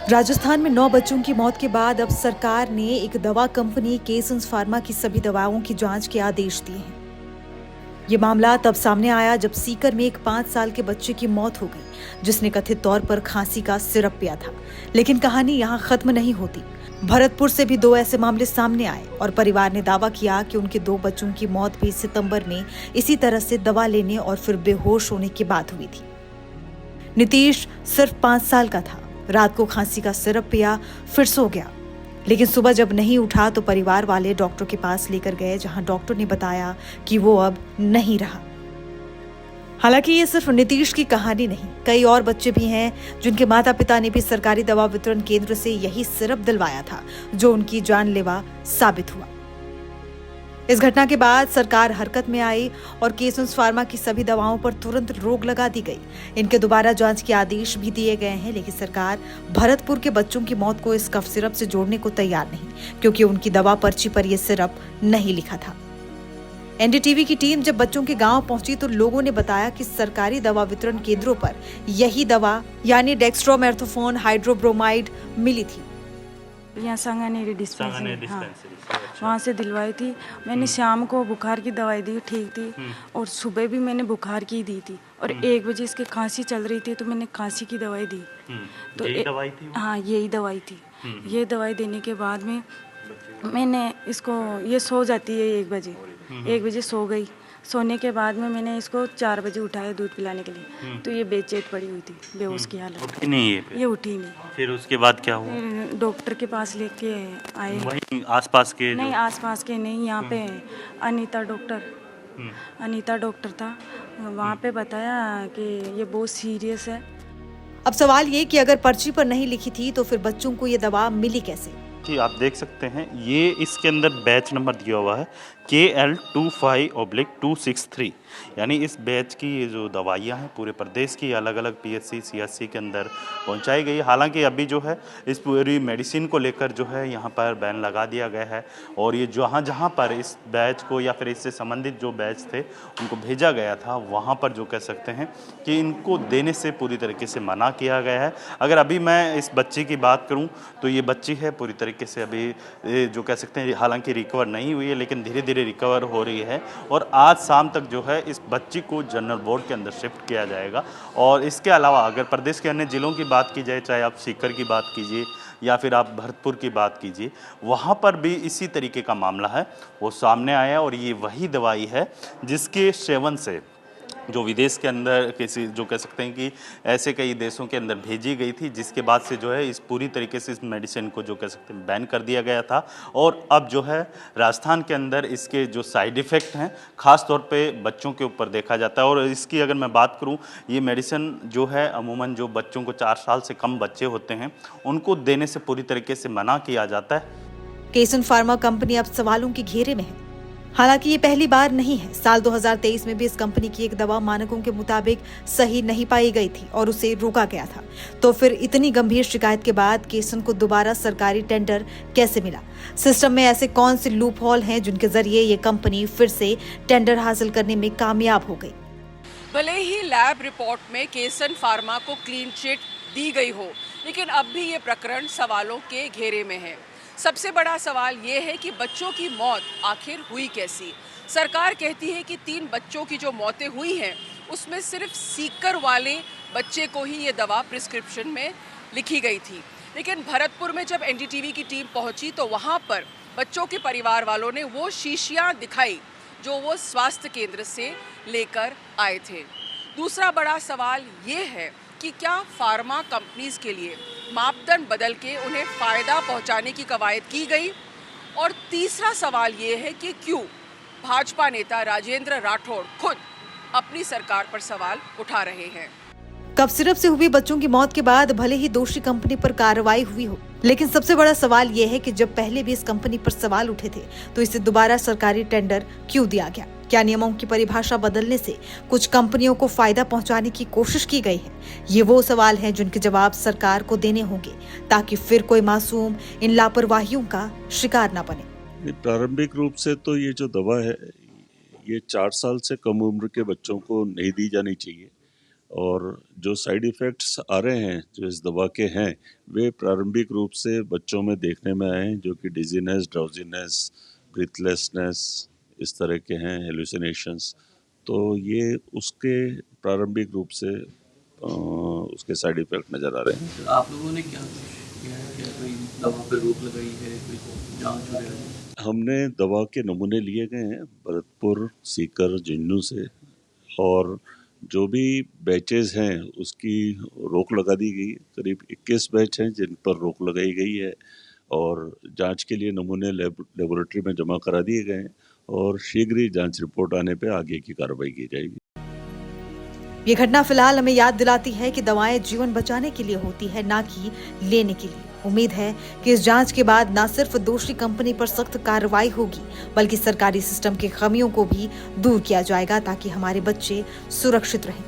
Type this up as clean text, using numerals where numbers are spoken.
राजस्थान में 9 बच्चों की मौत के बाद अब सरकार ने एक दवा कंपनी केसन्स फार्मा की सभी दवाओं की जांच के आदेश दिए हैं। ये मामला तब सामने आया जब सीकर में एक 5 साल के बच्चे की मौत हो गई, जिसने कथित तौर पर खांसी का सिरप पिया था। लेकिन कहानी यहाँ खत्म नहीं होती। भरतपुर से भी 2 ऐसे मामले सामने आए और परिवार ने दावा किया कि उनके 2 बच्चों की मौत भी सितंबर में इसी तरह से दवा लेने और फिर बेहोश होने के बाद हुई थी। नीतीश सिर्फ 5 साल का था। रात को खांसी का सिरप पिया, फिर सो गया। लेकिन सुबह जब नहीं उठा तो परिवार वाले डॉक्टर के पास लेकर गए, जहां डॉक्टर ने बताया कि वो अब नहीं रहा। हालांकि ये सिर्फ नीतीश की कहानी नहीं, कई और बच्चे भी हैं जिनके माता पिता ने भी सरकारी दवा वितरण केंद्र से यही सिरप दिलवाया था, जो उनकी जानलेवा साबित हुआ। इस घटना के बाद सरकार हरकत में आई और केसन्स फार्मा की सभी दवाओं पर तुरंत रोक लगा दी गई। इनके दोबारा जांच के आदेश भी दिए गए हैं, लेकिन सरकार भरतपुर के बच्चों की मौत को इस कफ सिरप से जोड़ने को तैयार नहीं, क्योंकि उनकी दवा पर्ची पर यह सिरप नहीं लिखा था। एनडीटीवी की टीम जब बच्चों के गांव पहुंची तो लोगों ने बताया कि सरकारी दवा वितरण केंद्रों पर यही दवा यानी डेक्स्ट्रोमेथोफोन हाइड्रोब्रोमाइड मिली थी। यहाँ सांगानेरी डिस्पेंसरी, हाँ, वहाँ से दिलवाई थी मैंने। शाम को बुखार की दवाई दी, ठीक थी, और सुबह भी मैंने बुखार की दी थी, और 1 बजे इसके खांसी चल रही थी तो मैंने खांसी की दवाई दी। तो यही दवाई थी? हाँ, यही दवाई थी। ये दवाई देने के बाद में मैंने इसको, ये सो जाती है 1 बजे, 1 बजे सो गई। सोने के बाद में मैंने इसको 4 बजे उठाया दूध पिलाने के लिए, तो ये बेचैन पड़ी हुई थी, बेहोश की हालत। उठी नहीं ये उठी नहीं। फिर उसके बाद क्या हुआ? फिर डॉक्टर के पास लेके आए। वहीं आसपास के नहीं, आसपास के नहीं, यहाँ पे अनीता डॉक्टर था, वहाँ पे बताया कि ये बहुत सीरियस है। अब सवाल ये कि अगर पर्ची पर नहीं लिखी थी तो फिर बच्चों को ये दवा मिली कैसे? जी, आप देख सकते हैं ये इसके अंदर बैच नंबर दिया हुआ है KL25/263, यानी इस बैच की ये जो दवाइयाँ हैं पूरे प्रदेश की अलग अलग PSC CSC के अंदर पहुंचाई गई। हालांकि अभी जो है इस पूरी मेडिसिन को लेकर जो है यहाँ पर बैन लगा दिया गया है, और ये जहाँ पर इस बैच को या फिर इससे संबंधित जो बैच थे उनको भेजा गया था, वहाँ पर जो कह सकते हैं कि इनको देने से पूरी तरीके से मना किया गया है। अगर अभी मैं इस बच्चे की बात करूँ तो ये बच्ची है पूरी तरीके से अभी जो कह सकते हैं हालांकि रिकवर नहीं हुई है, लेकिन धीरे धीरे रिकवर हो रही है, और आज शाम तक जो है इस बच्ची को जनरल वार्ड के अंदर शिफ्ट किया जाएगा। और इसके अलावा अगर प्रदेश के अन्य जिलों की बात की जाए, चाहे आप सीकर की बात कीजिए या फिर आप भरतपुर की बात कीजिए, वहाँ पर भी इसी तरीके का मामला है वो सामने आया, और ये वही दवाई है जिसके सेवन से जो विदेश के अंदर किसी जो कह सकते हैं कि ऐसे कई देशों के अंदर भेजी गई थी, जिसके बाद से जो है इस पूरी तरीके से इस मेडिसिन को जो कह सकते हैं बैन कर दिया गया था। और अब जो है राजस्थान के अंदर इसके जो साइड इफ़ेक्ट हैं ख़ास तौर पे बच्चों के ऊपर देखा जाता है। और इसकी अगर मैं बात करूं, ये मेडिसिन जो है अमूमन जो बच्चों को 4 साल से कम बच्चे होते हैं उनको देने से पूरी तरीके से मना किया जाता है। केसन फार्मा कंपनी अब सवालों के घेरे में है। हालांकि ये पहली बार नहीं है। साल 2023 में भी इस कंपनी की एक दवा मानकों के मुताबिक सही नहीं पाई गई थी और उसे रोका गया था। तो फिर इतनी गंभीर शिकायत के बाद केसन को दोबारा सरकारी टेंडर कैसे मिला? सिस्टम में ऐसे कौन से लूप होल हैं जिनके जरिए ये कंपनी फिर से टेंडर हासिल करने में कामयाब हो गई? भले ही लैब रिपोर्ट में केसन फार्मा को क्लीन चिट दी गई हो, लेकिन अब भी ये प्रकरण सवालों के घेरे में है। सबसे बड़ा सवाल ये है कि बच्चों की मौत आखिर हुई कैसी? सरकार कहती है कि 3 बच्चों की जो मौतें हुई हैं उसमें सिर्फ सीकर वाले बच्चे को ही ये दवा प्रिस्क्रिप्शन में लिखी गई थी। लेकिन भरतपुर में जब एनडीटीवी की टीम पहुंची तो वहां पर बच्चों के परिवार वालों ने वो शीशियां दिखाई जो वो स्वास्थ्य केंद्र से लेकर आए थे। दूसरा बड़ा सवाल ये है कि क्या फार्मा कंपनीज के लिए मापदंड बदल के उन्हें फ़ायदा पहुंचाने की कवायद की गई? और तीसरा सवाल ये है कि क्यों भाजपा नेता राजेंद्र राठौड़ खुद अपनी सरकार पर सवाल उठा रहे हैं। कफ सिरप से हुई बच्चों की मौत के बाद भले ही दोषी कंपनी पर कार्रवाई हुई हो, लेकिन सबसे बड़ा सवाल यह है कि जब पहले भी इस कंपनी पर सवाल उठे थे तो इसे दोबारा सरकारी टेंडर क्यों दिया गया? क्या नियमों की परिभाषा बदलने से कुछ कंपनियों को फायदा पहुंचाने की कोशिश की गई है? ये वो सवाल हैं जिनके जवाब सरकार को देने होंगे, ताकि फिर कोई मासूम इन लापरवाहियों का शिकार न बने। प्रारंभिक रूप से तो ये जो दवा है ये 4 साल से कम उम्र के बच्चों को नहीं दी जानी चाहिए, और जो साइड इफ़ेक्ट्स आ रहे हैं जो इस दवा के हैं वे प्रारंभिक रूप से बच्चों में देखने में आए हैं, जो कि डिजीनेस, ड्राउजीनेस, ब्रीथलेसनेस इस तरह के हैं, हेलुसिनेशंस। तो ये उसके प्रारंभिक रूप से उसके साइड इफ़ेक्ट नज़र आ रहे हैं। आप लोगों ने क्या कोशिश किया है, क्या कोई दवा पर रोक लगाई है, कोई जांच वगैरह? हमने दवा के नमूने लिए गए हैं भरतपुर, सीकर, झुंझुनू से, और जो भी बैचेस हैं उसकी रोक लगा दी गई। करीब 21 बैच हैं जिन पर रोक लगाई गई है और जांच के लिए नमूने लेबोरेटरी में जमा करा दिए गए हैं और शीघ्र ही जांच रिपोर्ट आने पर आगे की कार्रवाई की जाएगी। ये घटना फिलहाल हमें याद दिलाती है कि दवाएं जीवन बचाने के लिए होती है, ना कि लेने के लिए। उम्मीद है कि इस जांच के बाद न सिर्फ दोषी कंपनी पर सख्त कार्रवाई होगी, बल्कि सरकारी सिस्टम की खामियों को भी दूर किया जाएगा ताकि हमारे बच्चे सुरक्षित रहें।